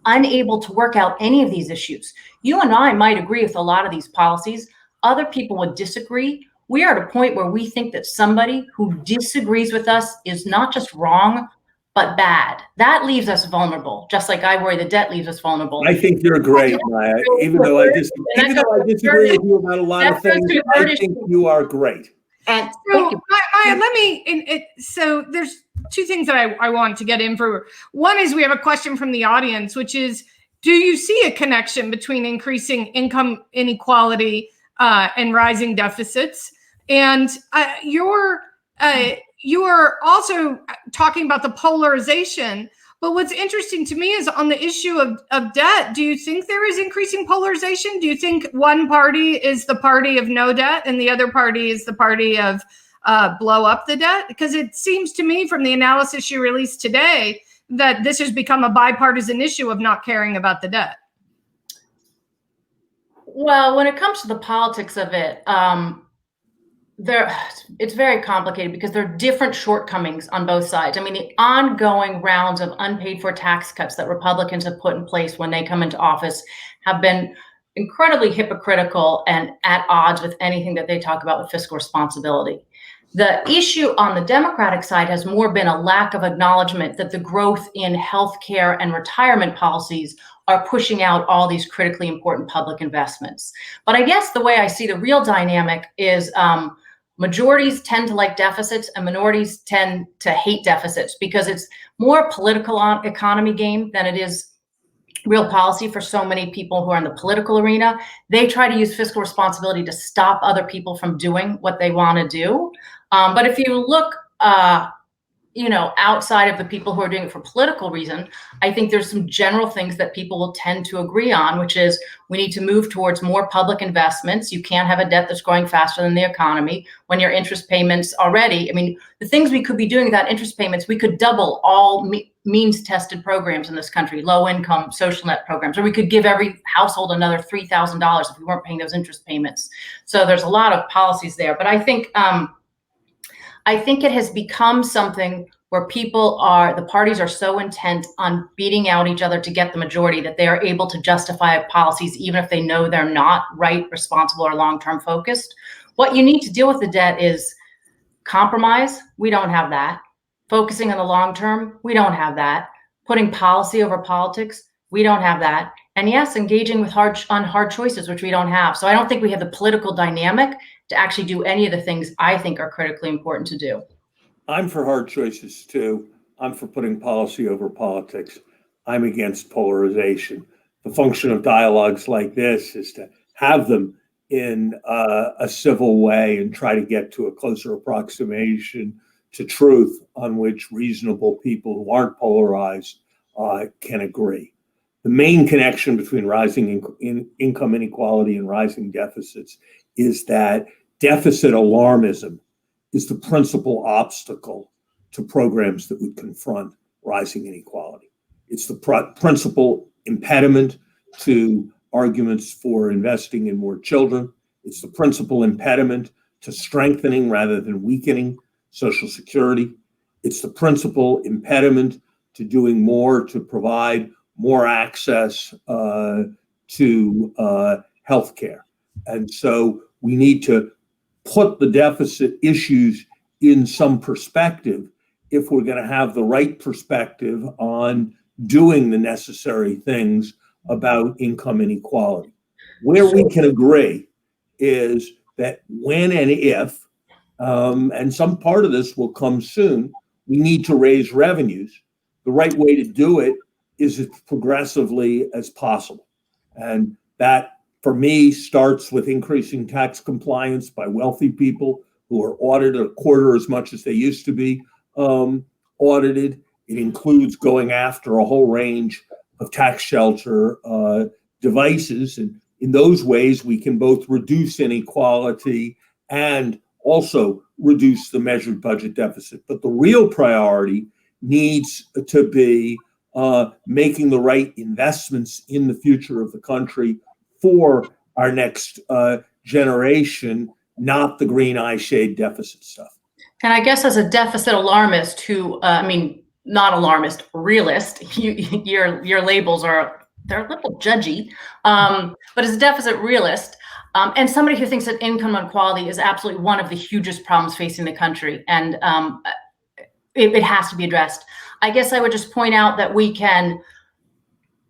unable to work out any of these issues. You and I might agree with a lot of these policies. Other people would disagree. We are at a point where we think that somebody who disagrees with us is not just wrong, but bad. That leaves us vulnerable, just like I worry the debt leaves us vulnerable. I think you're great, Maya. Even though I disagree with you about a lot of things, I think you are great. And so, Maya, so there's two things that I want to get in for. One is we have a question from the audience, which is, do you see a connection between increasing income inequality and rising deficits? And you are also talking about the polarization. But what's interesting to me is on the issue of debt, do you think there is increasing polarization? Do you think one party is the party of no debt and the other party is the party of blow up the debt? Because it seems to me from the analysis you released today that this has become a bipartisan issue of not caring about the debt. Well, when it comes to the politics of it, it's very complicated because there are different shortcomings on both sides. I mean, the ongoing rounds of unpaid for tax cuts that Republicans have put in place when they come into office have been incredibly hypocritical and at odds with anything that they talk about with fiscal responsibility. The issue on the Democratic side has more been a lack of acknowledgement that the growth in healthcare and retirement policies are pushing out all these critically important public investments. But I guess the way I see the real dynamic is majorities tend to like deficits and minorities tend to hate deficits because it's more a political economy game than it is real policy for so many people who are in the political arena. They try to use fiscal responsibility to stop other people from doing what they want to do. But if you look, outside of the people who are doing it for political reason, I think there's some general things that people will tend to agree on, which is we need to move towards more public investments. You can't have a debt that's growing faster than the economy when your interest payments already, I mean, the things we could be doing without interest payments, we could double all means tested programs in this country, low income social net programs, or we could give every household another $3,000 if we weren't paying those interest payments. So there's a lot of policies there, but I think it has become something where the parties are so intent on beating out each other to get the majority that they are able to justify policies even if they know they're not right, responsible, or long-term focused. What you need to deal with the debt is compromise. We don't have that. Focusing on the long term. We don't have that. Putting policy over politics. We don't have that. And yes, engaging with hard choices, which we don't have. So I don't think we have the political dynamic to actually do any of the things I think are critically important to do. I'm for hard choices too. I'm for putting policy over politics. I'm against polarization. The function of dialogues like this is to have them in a civil way and try to get to a closer approximation to truth on which reasonable people who aren't polarized can agree. The main connection between rising income inequality and rising deficits is that deficit alarmism is the principal obstacle to programs that would confront rising inequality. It's the principal impediment to arguments for investing in more children. It's the principal impediment to strengthening rather than weakening Social Security. It's the principal impediment to doing more to provide more access to healthcare. And so we need to put the deficit issues in some perspective if we're going to have the right perspective on doing the necessary things about income inequality. Where we can agree is that when and if, and some part of this will come soon, we need to raise revenues. The right way to do it is as progressively as possible. And that, for me, starts with increasing tax compliance by wealthy people who are audited a quarter as much as they used to be audited. It includes going after a whole range of tax shelter devices. And in those ways, we can both reduce inequality and also reduce the measured budget deficit. But the real priority needs to be making the right investments in the future of the country for our next generation, not the green eye shade deficit stuff. And I guess as a deficit alarmist who, not alarmist, realist, your labels they're a little judgy, but as a deficit realist, and somebody who thinks that income inequality is absolutely one of the hugest problems facing the country, and it has to be addressed. I guess I would just point out that we can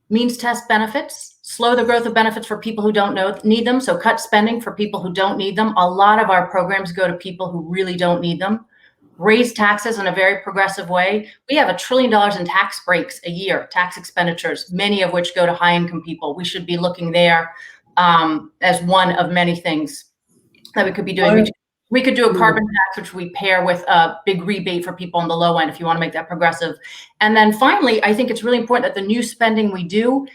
means test benefits, slow the growth of benefits for people who don't need them, so cut spending for people who don't need them. A lot of our programs go to people who really don't need them. Raise taxes in a very progressive way. We have $1 trillion in tax breaks a year, tax expenditures, many of which go to high-income people. We should be looking there as one of many things that we could be doing. We could do a carbon tax, which we pair with a big rebate for people on the low end if you want to make that progressive. And then finally, I think it's really important that the new spending we do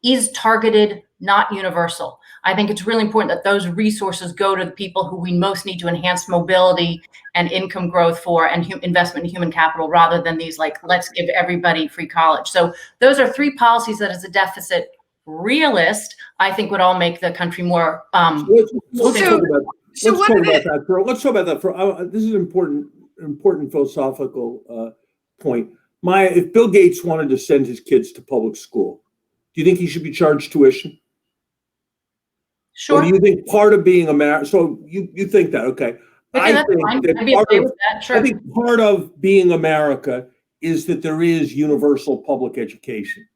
is targeted, not universal. I think it's really important that those resources go to the people who we most need to enhance mobility and income growth for, and investment in human capital, rather than these let's give everybody free college. So those are three policies that, as a deficit realist, I think would all make the country more. Let's talk about that. This is an important philosophical point. Maya, if Bill Gates wanted to send his kids to public school, do you think he should be charged tuition? Sure. Or do you think part of being American? So you think that, okay? I think part of being America is that there is universal public education,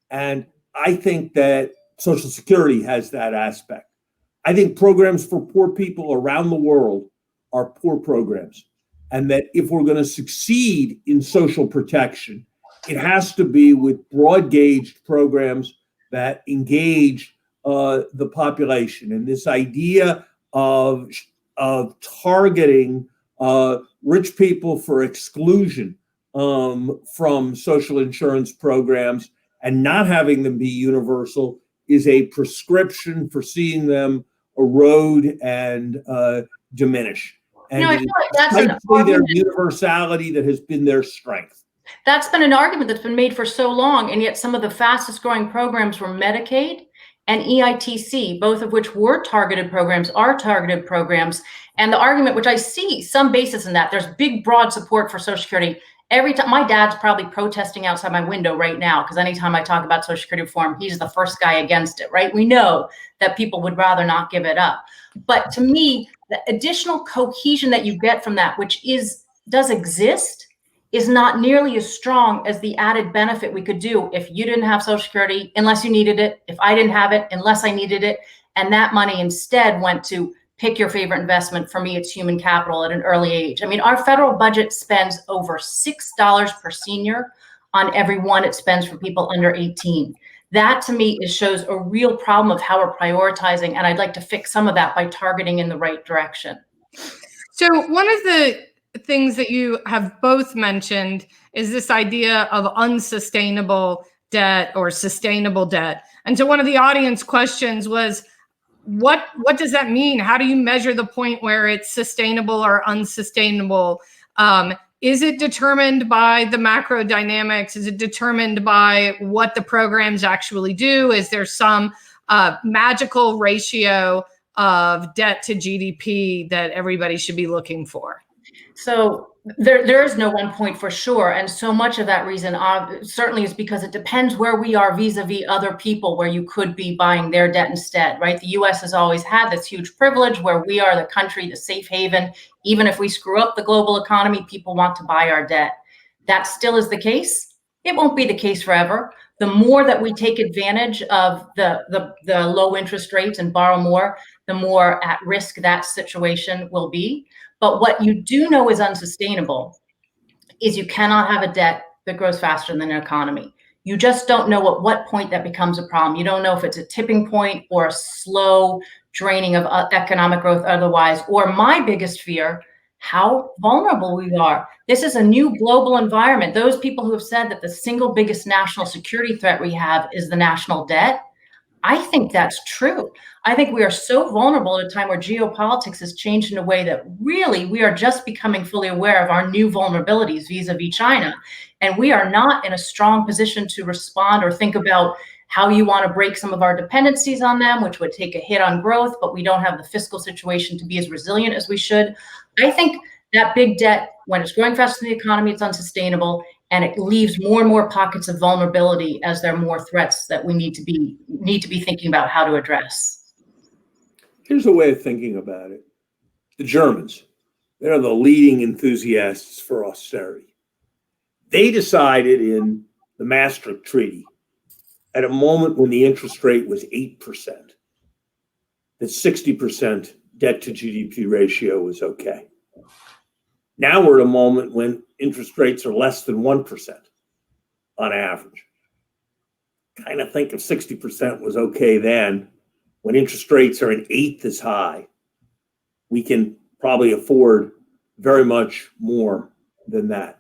and I think that Social Security has that aspect. I think programs for poor people around the world are poor programs, and that if we're going to succeed in social protection, it has to be with broad-gauged programs that engage the population. And this idea of targeting rich people for exclusion from social insurance programs and not having them be universal is a prescription for seeing them erode and diminish. And I feel like that's their universality that has been their strength. That's been an argument that's been made for so long, and yet some of the fastest growing programs were Medicaid and EITC, both of which were targeted programs, are targeted programs. And the argument, which I see some basis in that, there's big, broad support for Social Security. Every time, my dad's probably protesting outside my window right now, because anytime I talk about Social Security reform, he's the first guy against it, right? We know that people would rather not give it up. But to me, the additional cohesion that you get from that, which does exist, is not nearly as strong as the added benefit we could do if you didn't have Social Security unless you needed it, if I didn't have it unless I needed it, and that money instead went to pick your favorite investment. For me, it's human capital at an early age. I mean, our federal budget spends over $6 per senior on every one it spends for people under 18. That to me shows a real problem of how we're prioritizing, and I'd like to fix some of that by targeting in the right direction. So one of the things that you have both mentioned is this idea of unsustainable debt or sustainable debt. And so one of the audience questions was, what does that mean? How do you measure the point where it's sustainable or unsustainable? Is it determined by the macro dynamics? Is it determined by what the programs actually do? Is there some magical ratio of debt to GDP that everybody should be looking for? So there is no one point for sure. And so much of that reason certainly is because it depends where we are vis-a-vis other people, where you could be buying their debt instead, right? The US has always had this huge privilege where we are the country, the safe haven. Even if we screw up the global economy, people want to buy our debt. That still is the case. It won't be the case forever. The more that we take advantage of the low interest rates and borrow more, the more at risk that situation will be. But what you do know is unsustainable is you cannot have a debt that grows faster than an economy. You just don't know at what point that becomes a problem. You don't know if it's a tipping point or a slow draining of economic growth otherwise. Or my biggest fear, how vulnerable we are. This is a new global environment. Those people who have said that the single biggest national security threat we have is the national debt, I think that's true. I think we are so vulnerable at a time where geopolitics has changed in a way that really we are just becoming fully aware of our new vulnerabilities vis-a-vis China. And we are not in a strong position to respond or think about how you want to break some of our dependencies on them, which would take a hit on growth, but we don't have the fiscal situation to be as resilient as we should. I think that big debt, when it's growing faster than the economy, it's unsustainable. And it leaves more and more pockets of vulnerability as there are more threats that we need to be thinking about how to address. Here's a way of thinking about it. The Germans, they're the leading enthusiasts for austerity. They decided in the Maastricht Treaty, at a moment when the interest rate was 8%, that 60% debt to GDP ratio was okay. Now we're at a moment when interest rates are less than 1% on average. Kind of think if 60% was okay then, when interest rates are an eighth as high, we can probably afford very much more than that.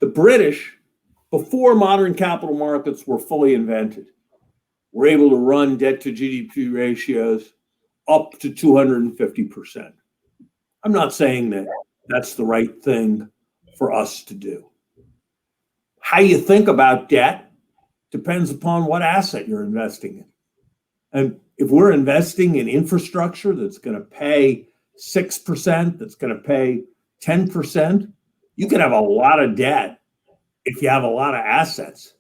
The British, before modern capital markets were fully invented, were able to run debt to GDP ratios up to 250%. I'm not saying that that's the right thing for us to do. How you think about debt depends upon what asset you're investing in. And if we're investing in infrastructure that's going to pay 6%, that's going to pay 10%, you can have a lot of debt if you have a lot of assets,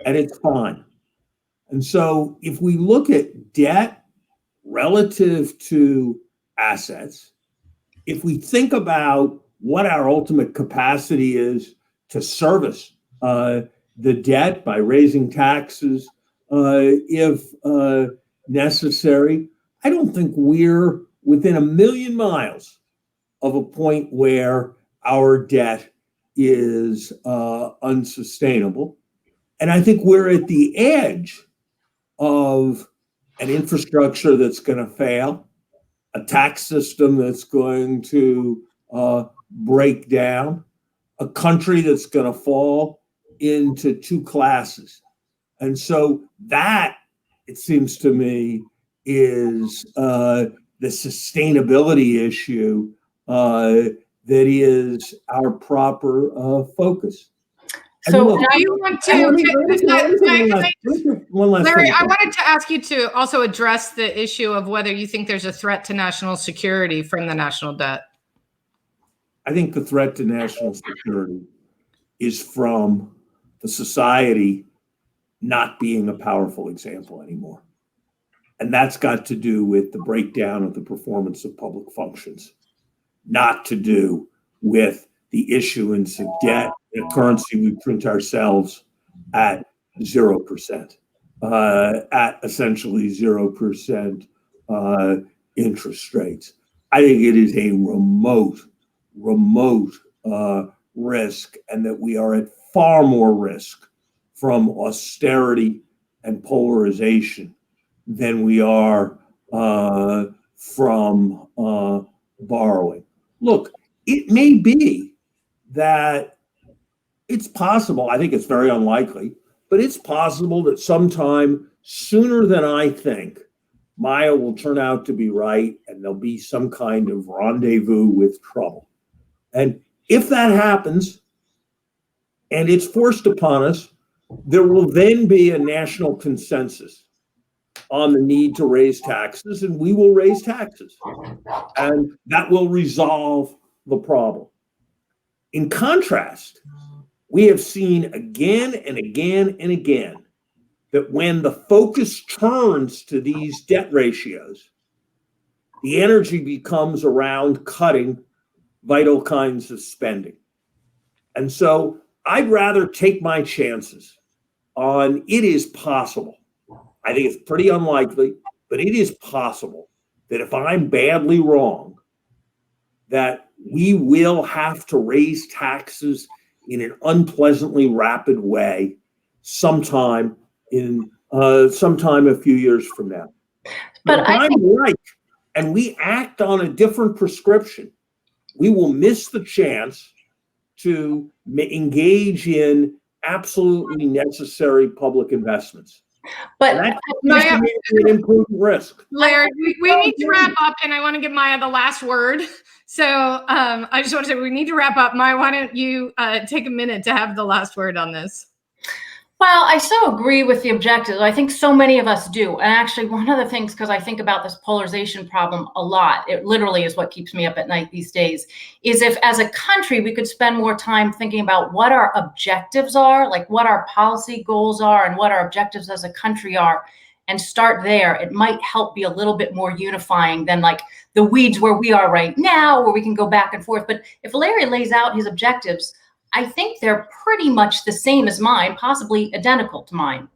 and it's fine. And so if we look at debt relative to assets, if we think about what our ultimate capacity is to service the debt by raising taxes if necessary, I don't think we're within a million miles of a point where our debt is unsustainable. And I think we're at the edge of an infrastructure that's going to fail, a tax system that's going to break down, a country that's going to fall into two classes. And so that, it seems to me, is the sustainability issue that is our proper focus. So look, do you want to, Larry, I wanted to ask you to also address the issue of whether you think there's a threat to national security from the national debt. I think the threat to national security is from the society not being a powerful example anymore. And that's got to do with the breakdown of the performance of public functions, not to do with the issuance of debt, a currency we print ourselves at 0%, at essentially 0% interest rates. I think it is a remote risk, and that we are at far more risk from austerity and polarization than we are from borrowing. Look, it may be that it's possible, I think it's very unlikely, but it's possible that sometime sooner than I think, Maya will turn out to be right and there'll be some kind of rendezvous with trouble. And if that happens, and it's forced upon us, there will then be a national consensus on the need to raise taxes, and we will raise taxes. And that will resolve the problem. In contrast, we have seen again and again and again that when the focus turns to these debt ratios, the energy becomes around cutting vital kinds of spending. And so I'd rather take my chances on it is possible. I think it's pretty unlikely, but it is possible that if I'm badly wrong, that we will have to raise taxes in an unpleasantly rapid way sometime a few years from now. But if I'm right and we act on a different prescription, we will miss the chance to engage in absolutely necessary public investments. But Maya, an imprudent risk. Larry, we need to wrap up, and I want to give Maya the last word. So I just want to say we need to wrap up. Maya, why don't you take a minute to have the last word on this? Well, I so agree with the objectives. I think so many of us do. And actually, one of the things, because I think about this polarization problem a lot, it literally is what keeps me up at night these days, is if as a country, we could spend more time thinking about what our objectives are, like what our policy goals are and what our objectives as a country are, and start there, it might help be a little bit more unifying than like the weeds where we are right now, where we can go back and forth. But if Larry lays out his objectives, I think they're pretty much the same as mine, possibly identical to mine.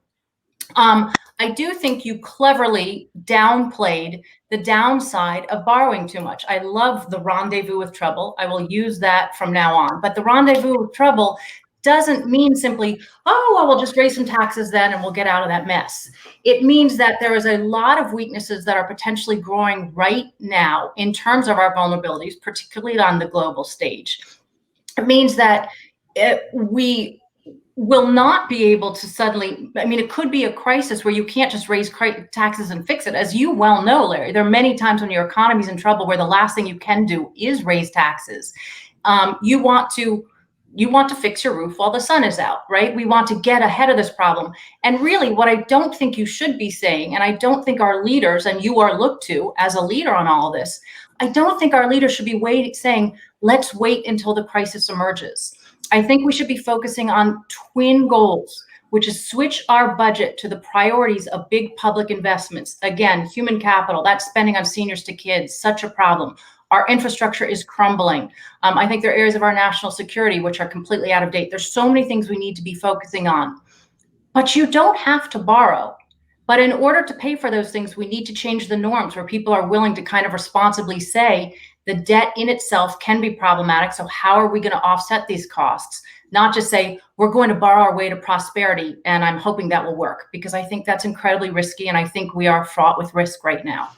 I do think you cleverly downplayed the downside of borrowing too much. I love the rendezvous with trouble. I will use that from now on. But the rendezvous with trouble doesn't mean simply, oh, well, we'll just raise some taxes then and we'll get out of that mess. It means that there is a lot of weaknesses that are potentially growing right now in terms of our vulnerabilities, particularly on the global stage. It means that we will not be able to suddenly, I mean, it could be a crisis where you can't just raise taxes and fix it. As you well know, Larry, there are many times when your economy's in trouble where the last thing you can do is raise taxes. You want to fix your roof while the sun is out, right? We want to get ahead of this problem. And really what I don't think you should be saying, and I don't think our leaders, and you are looked to as a leader on all of this, I don't think our leaders should be saying, let's wait until the crisis emerges. I think we should be focusing on twin goals, which is switch our budget to the priorities of big public investments. Again, human capital, that's spending on seniors to kids, such a problem. Our infrastructure is crumbling. I think there are areas of our national security which are completely out of date. There's so many things we need to be focusing on. But you don't have to borrow. But in order to pay for those things, we need to change the norms where people are willing to kind of responsibly say the debt in itself can be problematic. So how are we going to offset these costs? Not just say, we're going to borrow our way to prosperity. And I'm hoping that will work, because I think that's incredibly risky. And I think we are fraught with risk right now.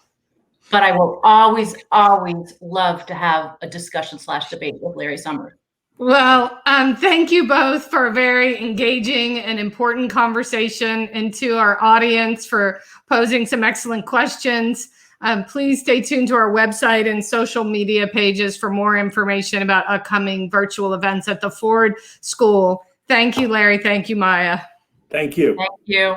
But I will always, always love to have a discussion/debate with Larry Summers. Well, thank you both for a very engaging and important conversation, and to our audience for posing some excellent questions. Please stay tuned to our website and social media pages for more information about upcoming virtual events at the Ford School. Thank you, Larry. Thank you, Maya. Thank you. Thank you.